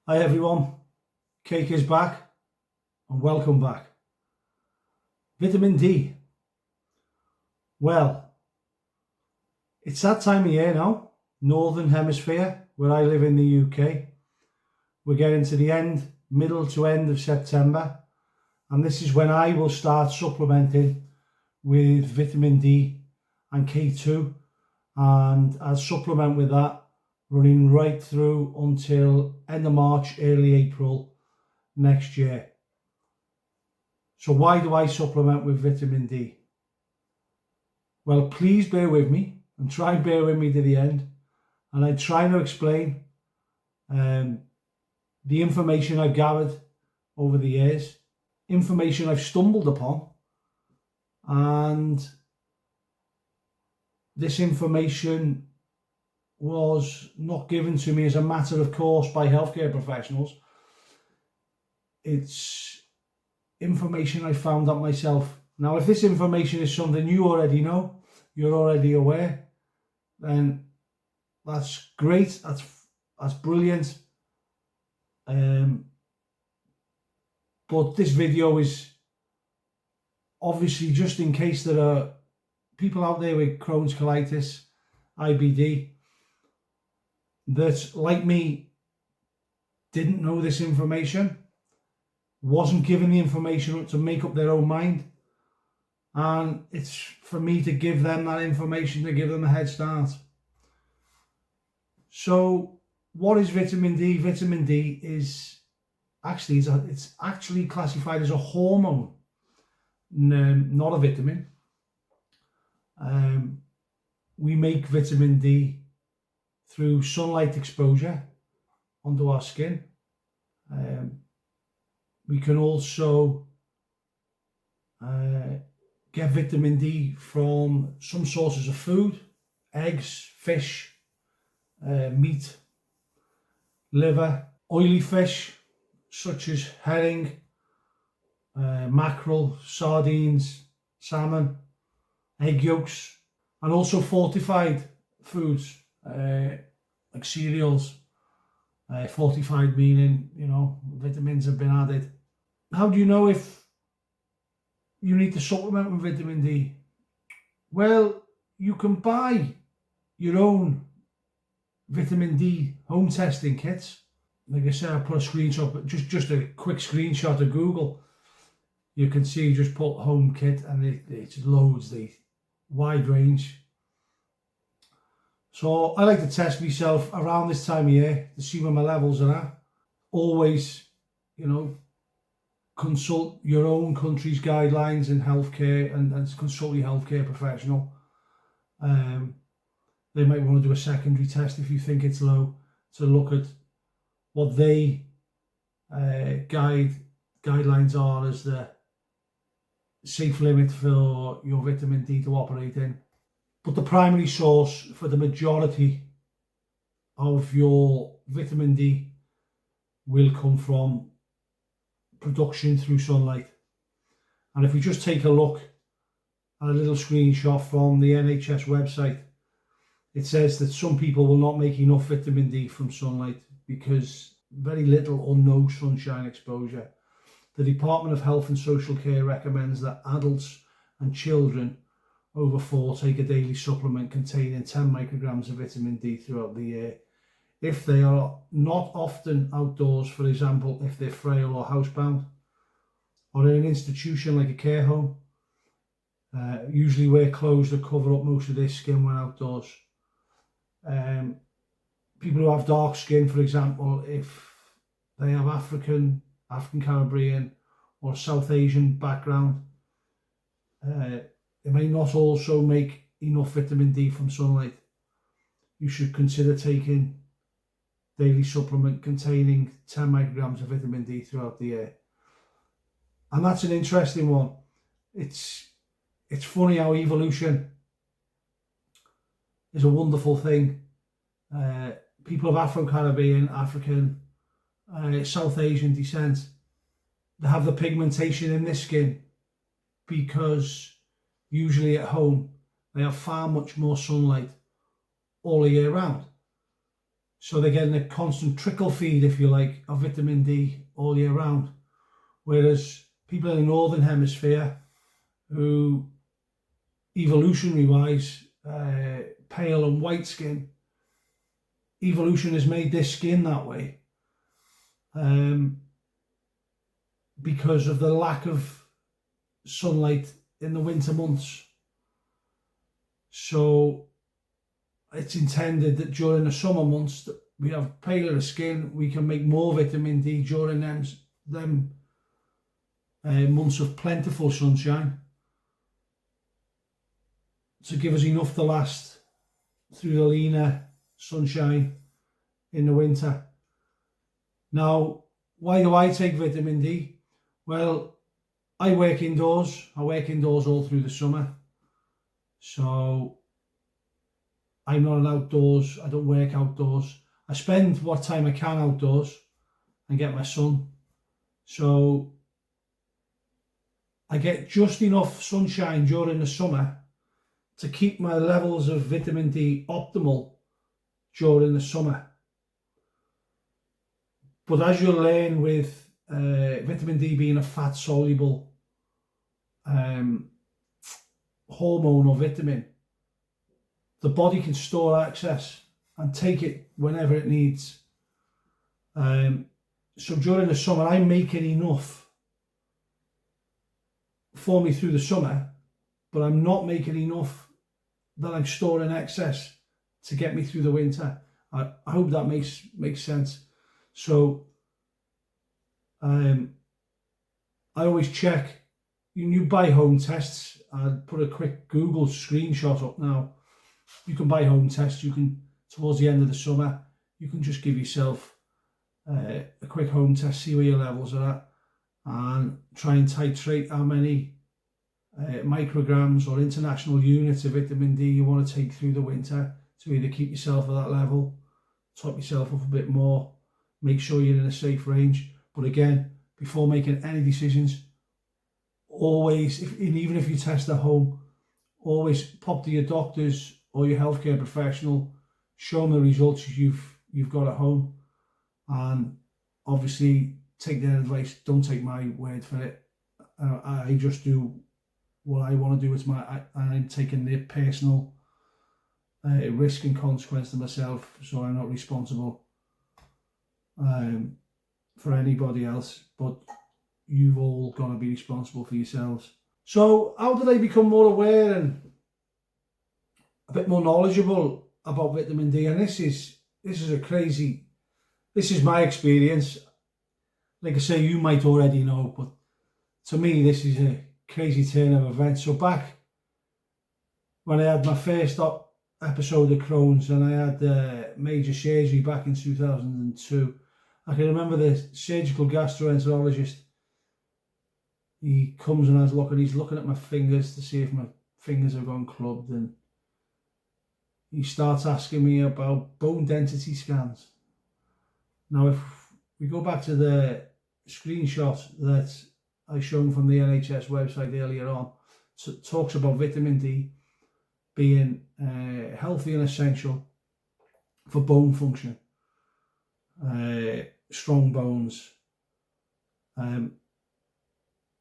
Hi everyone, Cake is back and welcome back. Vitamin D. Well, it's that time of year now, Northern Hemisphere, where I live in the UK. We're getting to the middle to end of September, and this is when I will start supplementing with vitamin D and K2, and I'll supplement with that running right through until end of March, early April next year. So why do I supplement with vitamin D? Well, please bear with me and try and bear with me to the end. And I try to explain the information I've gathered over the years, information I've stumbled upon, and this information was not given to me as a matter of course by healthcare professionals. It's information I found out myself. Now, if this information is something you already know, you're already aware, then that's great. That's brilliant. But this video is obviously just in case there are people out there with Crohn's, colitis, IBD that, like me, didn't know this information, wasn't given the information to make up their own mind, and it's for me to give them that information to give them a head start. So what is vitamin D? Vitamin D is actually it's actually classified as a hormone, not a vitamin. We make vitamin D through sunlight exposure onto our skin. We can also get vitamin D from some sources of food: eggs, fish, meat, liver, oily fish such as herring, mackerel, sardines, salmon, egg yolks, and also fortified foods like cereals. Fortified meaning, vitamins have been added. How do you know if you need to supplement with vitamin D? Well, you can buy your own vitamin D home testing kits. Like I said, I put a screenshot, just a quick screenshot of Google. You can see, just put home kit and it loads the wide range. So I like to test myself around this time of year to see where my levels are at. Always, consult your own country's guidelines in healthcare and consult your healthcare professional. They might want to do a secondary test if you think it's low, to look at what they guidelines are as the safe limit for your vitamin D to operate in. But the primary source for the majority of your vitamin D will come from production through sunlight. And if we just take a look at a little screenshot from the NHS website, it says that some people will not make enough vitamin D from sunlight because very little or no sunshine exposure. The Department of Health and Social Care recommends that adults and children over 4 take a daily supplement containing 10 micrograms of vitamin D throughout the year. If they are not often outdoors, for example, if they're frail or housebound, or in an institution like a care home, usually wear clothes that cover up most of their skin when outdoors. People who have dark skin, for example, if they have African Caribbean or South Asian background, it may not also make enough vitamin D from sunlight. You should consider taking daily supplement containing 10 micrograms of vitamin D throughout the year. And that's an interesting one. It's funny how evolution is a wonderful thing. People of Afro-Caribbean, African, South Asian descent, they have the pigmentation in their skin because usually at home they have far much more sunlight all year round. So they're getting a constant trickle feed, if you like, of vitamin D all year round. Whereas people in the Northern Hemisphere, who evolutionary-wise, pale and white skin, evolution has made their skin that way because of the lack of sunlight in the winter months. So it's intended that during the summer months that we have paler skin, we can make more vitamin D during them months of plentiful sunshine to give us enough to last through the leaner sunshine in the winter. Now, why do I take vitamin D? Well, I work indoors. I work indoors all through the summer. So I'm not an outdoors, I don't work outdoors. I spend what time I can outdoors and get my sun. So I get just enough sunshine during the summer to keep my levels of vitamin D optimal during the summer. But as you'll learn with vitamin D being a fat soluble hormone or vitamin, the body can store excess and take it whenever it needs. So during the summer, I'm making enough for me through the summer, but I'm not making enough that I'm storing excess to get me through the winter. I hope that makes sense. So I always check. You buy home tests. I'll put a quick Google screenshot up now. You can buy home tests. You can, towards the end of the summer, you can just give yourself a quick home test, see where your levels are at, and try and titrate how many micrograms or international units of vitamin D you want to take through the winter to either keep yourself at that level, top yourself up a bit more, make sure you're in a safe range. But again, before making any decisions, always, even if you test at home, always pop to your doctors or your healthcare professional, show them the results you've got at home, and obviously take their advice. Don't take my word for it. I just do what I want to do. I'm taking the personal risk and consequence to myself, so I'm not responsible for anybody else, but you've all got to be responsible for yourselves. So how did I become more aware and a bit more knowledgeable about vitamin D? And this is my experience. Like I say, you might already know, but to me this is a crazy turn of events. So back when I had my first episode of Crohn's and I had major surgery back in 2002, I can remember the surgical gastroenterologist. He comes and he's looking at my fingers to see if my fingers have gone clubbed, and he starts asking me about bone density scans. Now, if we go back to the screenshot that I shown from the NHS website earlier on, it talks about vitamin D being healthy and essential for bone function, strong bones.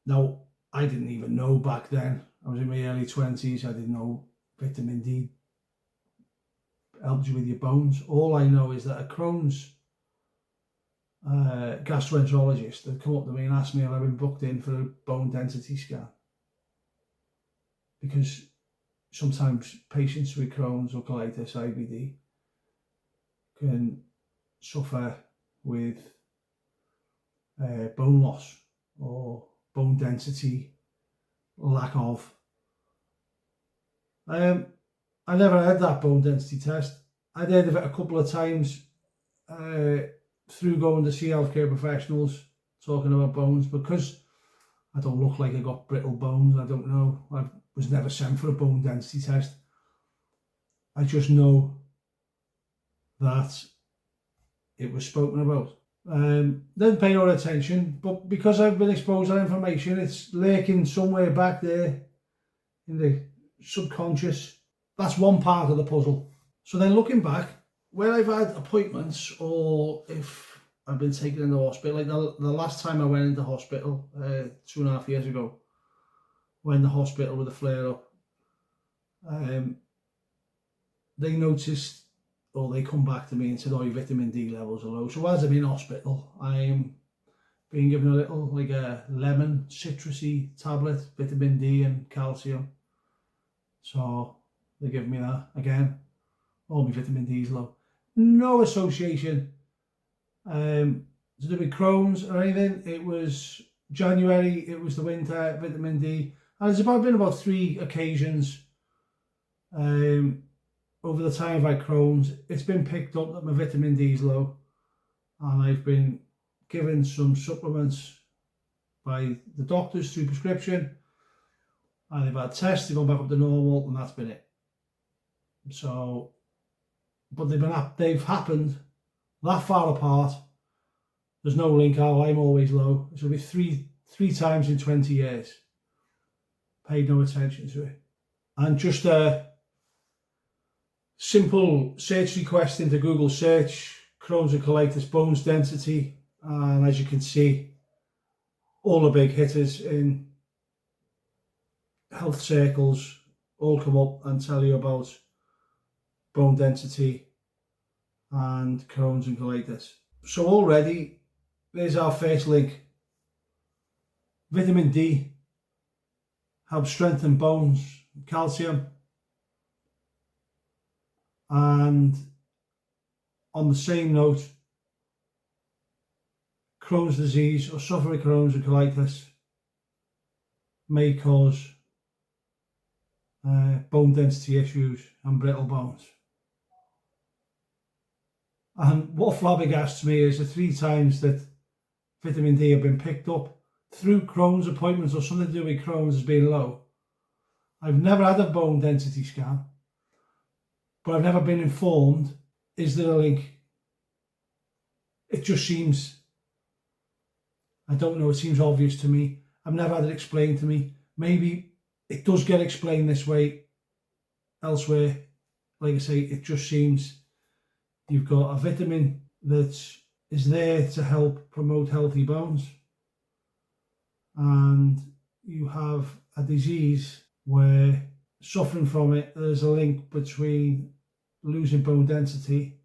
Now, I didn't even know back then. I was in my early 20s. I didn't know vitamin D helps you with your bones. All I know is that a Crohn's gastroenterologist had come up to me and asked me if I'd been booked in for a bone density scan, because sometimes patients with Crohn's or Colitis, IBD, can suffer with bone loss or bone density lack of. I never had that bone density test. I'd heard of it a couple of times through going to see healthcare professionals talking about bones, because I don't look like I got brittle bones. I don't know. I was never sent for a bone density test. I just know that it was spoken about. Didn't pay no attention, but because I've been exposed to that information, it's lurking somewhere back there in the subconscious. That's one part of the puzzle. So then looking back, when I've had appointments, or if I've been taken into hospital, like the last time I went into hospital 2.5 years ago, when the hospital with a flare up, they noticed, or they come back to me and said, oh, your vitamin D levels are low. So as I'm in hospital, I'm being given a little, like a lemon citrusy tablet, vitamin D and calcium. So they give me that again. All my vitamin D is low. No association to do with Crohn's or anything. It was January, it was the winter, vitamin D. And there's been about 3 occasions over the time I've had Crohn's. It's been picked up that my vitamin D is low. And I've been given some supplements by the doctors through prescription. And they've had tests, they've gone back up to normal, and that's been it. So, but they've happened that far apart. There's no link. Oh, I'm always low. It's going to be three times in 20 years. Paid no attention to it. And just a simple search request into Google search, Crohn's and colitis bones density, and as you can see, all the big hitters in health circles all come up and tell you about bone density and Crohn's and colitis. So already, there's our first link. Vitamin D helps strengthen bones, calcium, and on the same note, Crohn's disease or suffering Crohn's and colitis may cause bone density issues and brittle bones. And what flabbergasts me is the 3 times that vitamin D have been picked up through Crohn's appointments or something to do with Crohn's as being low. I've never had a bone density scan, but I've never been informed, is there a link? It just seems, I don't know, it seems obvious to me. I've never had it explained to me. Maybe it does get explained this way elsewhere. Like I say, it just seems you've got a vitamin that is there to help promote healthy bones, and you have a disease where suffering from it, there's a link between losing bone density,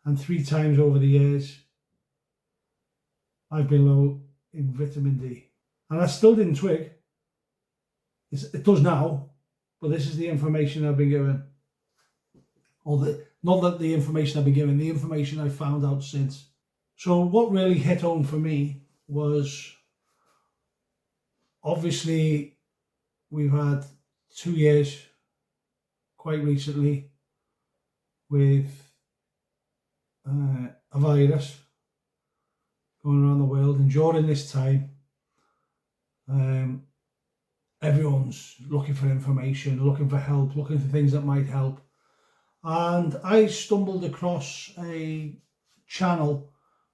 and 3 times over the years I've been low in vitamin D. And I still didn't twig. It does now, but this is the information I've been given. Not that the information I've been given, the information I've found out since. So what really hit home for me was, obviously, we've had 2 years quite recently with a virus going around the world, and during this time everyone's looking for information, looking for help, looking for things that might help. And I stumbled across a channel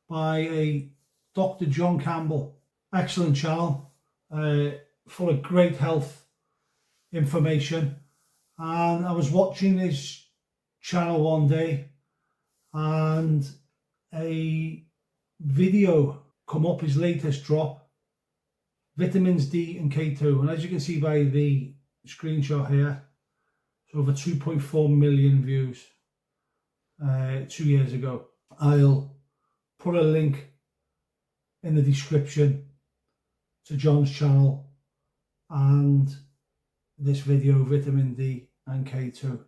by a Dr. John Campbell. Excellent channel, full of great health information. And I was watching his channel one day, and a video come up, his latest drop, vitamins D and K2. And as you can see by the screenshot here, it's over 2.4 million views 2 years ago. I'll put a link in the description to John's channel and this video, vitamin D and K2.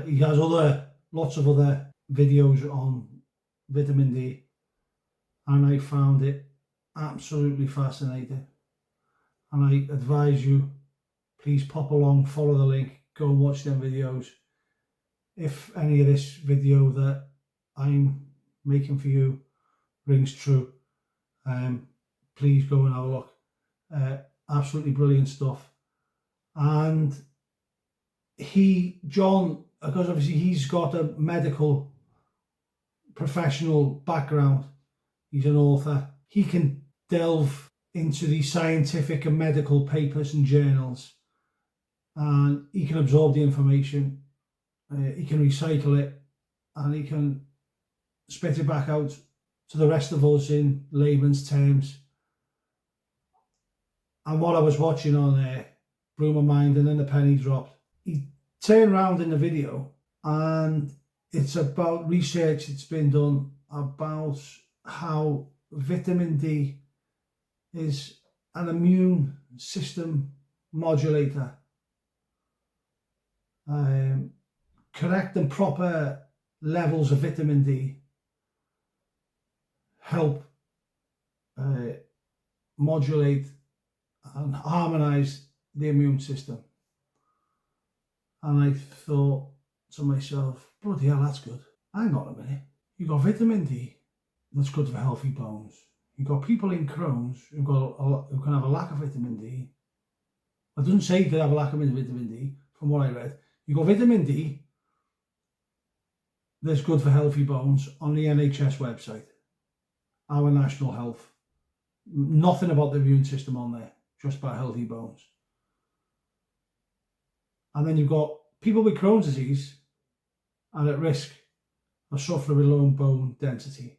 He has lots of other videos on vitamin D, and I found it absolutely fascinating. And I advise you, please pop along, follow the link, go and watch them videos. If any of this video that I'm making for you rings true, please go and have a look. Absolutely brilliant stuff. And John, because obviously he's got a medical professional background, he's an author, he can delve into the scientific and medical papers and journals, and he can absorb the information he can recycle it, and he can spit it back out to the rest of us in layman's terms. And what I was watching on there blew my mind, and then the penny dropped. He turned around in the video, and it's about research that's been done about how vitamin D is an immune system modulator. Correct and proper levels of vitamin D help modulate and harmonise the immune system. And I thought to myself, bloody hell, that's good. Hang on a minute. You got vitamin D, that's good for healthy bones. You got people in Crohn's who can have a lack of vitamin D. I didn't say you could have a lack of vitamin D, from what I read. You got vitamin D that's good for healthy bones on the NHS website, our national health. Nothing about the immune system on there, just about healthy bones. And then you've got people with Crohn's disease and at risk of suffering with low bone density.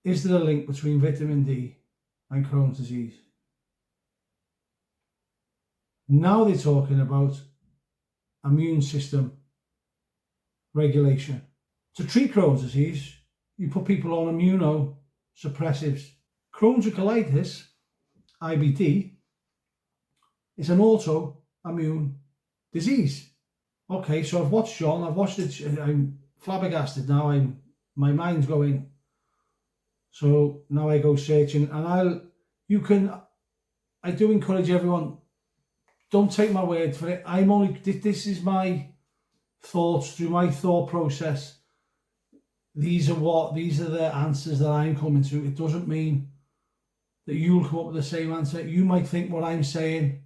Is there a link between vitamin D and Crohn's disease? Now they're talking about immune system regulation. To treat Crohn's disease, you put people on immunosuppressives. Crohn's or colitis, IBD, is an autoimmune disease. Okay, so I've watched John, I've watched it, I'm flabbergasted now, my mind's going. So now I go searching, and I do encourage everyone, don't take my word for it. This is my thoughts through my thought process. These are the answers that I'm coming to. It doesn't mean that you'll come up with the same answer. You might think what I'm saying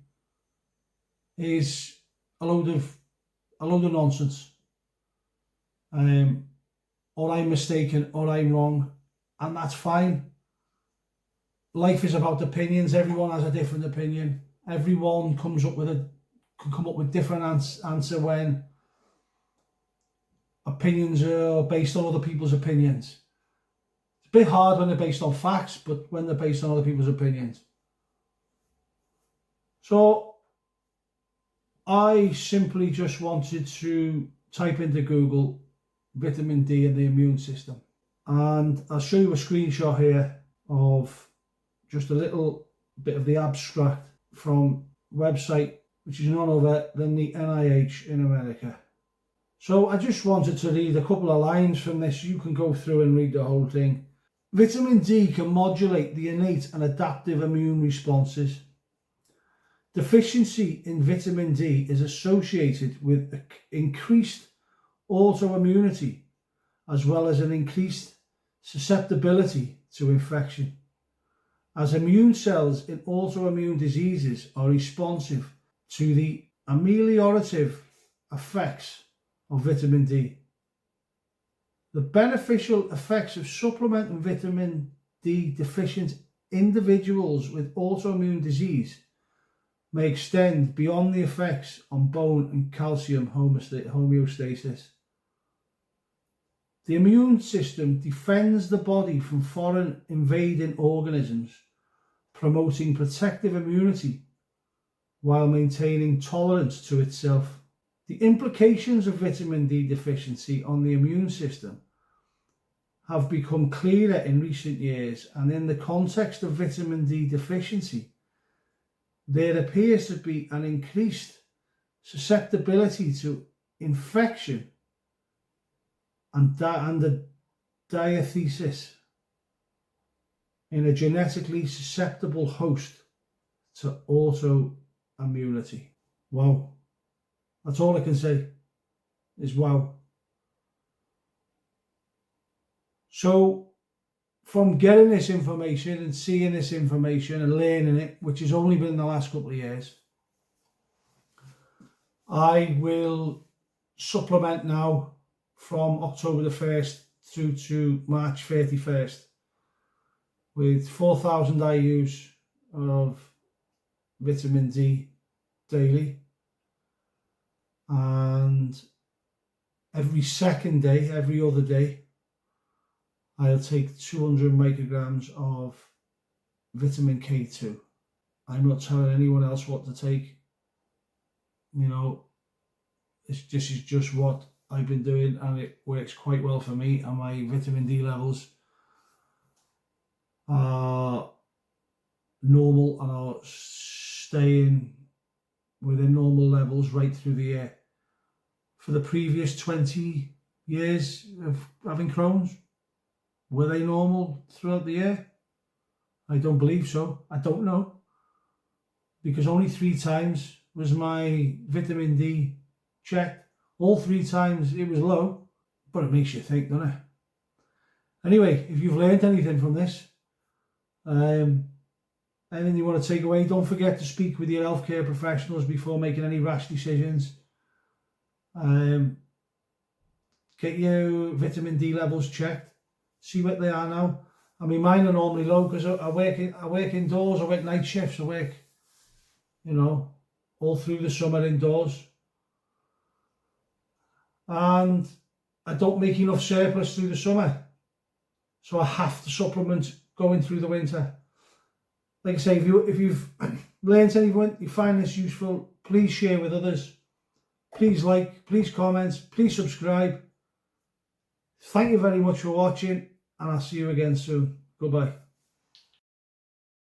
is a load of nonsense, or I'm mistaken, or I'm wrong, and that's fine. Life is about opinions. Everyone has a different opinion. Everyone can come up with different answer when opinions are based on other people's opinions. It's a bit hard when they're based on facts, but when they're based on other people's opinions. So I simply just wanted to type into Google vitamin D and the immune system. And I'll show you a screenshot here of just a little bit of the abstract from a website which is none other than the NIH in America. So I just wanted to read a couple of lines from this. You can go through and read the whole thing. Vitamin D can modulate the innate and adaptive immune responses. Deficiency in vitamin D is associated with increased autoimmunity as well as an increased susceptibility to infection, as immune cells in autoimmune diseases are responsive to the ameliorative effects of vitamin D. The beneficial effects of supplementing vitamin D deficient individuals with autoimmune disease may extend beyond the effects on bone and calcium homeostasis. The immune system defends the body from foreign invading organisms, promoting protective immunity while maintaining tolerance to itself. The implications of vitamin D deficiency on the immune system have become clearer in recent years, and in the context of vitamin D deficiency, there appears to be an increased susceptibility to infection and a diathesis in a genetically susceptible host to autoimmunity. Wow. That's all I can say is wow. So from getting this information and seeing this information and learning it, which has only been in the last couple of years, I will supplement now from October the 1st through to March 31st with 4,000 IUs of vitamin D daily. and every second day, every other day, I'll take 200 micrograms of vitamin K2. I'm not telling anyone else what to take. You know, this is just what I've been doing, and it works quite well for me, and my vitamin D levels are normal and are staying within normal levels right through the year. For the previous 20 years of having Crohn's, were they normal throughout the year? I don't believe so. I don't know. Because only 3 times was my vitamin D checked. All 3 times it was low, but it makes you think, doesn't it? Anyway, if you've learned anything from this, anything you want to take away, don't forget to speak with your healthcare professionals before making any rash decisions. Get your vitamin D levels checked. See what they are now. I mean, mine are normally low because I work indoors. I work night shifts. I work, you know, all through the summer indoors, and I don't make enough surplus through the summer, so I have to supplement going through the winter. Like I say, if you've learned anything, you find this useful, please share with others. Please like, please comment, please subscribe. Thank you very much for watching, and I'll see you again soon. Goodbye.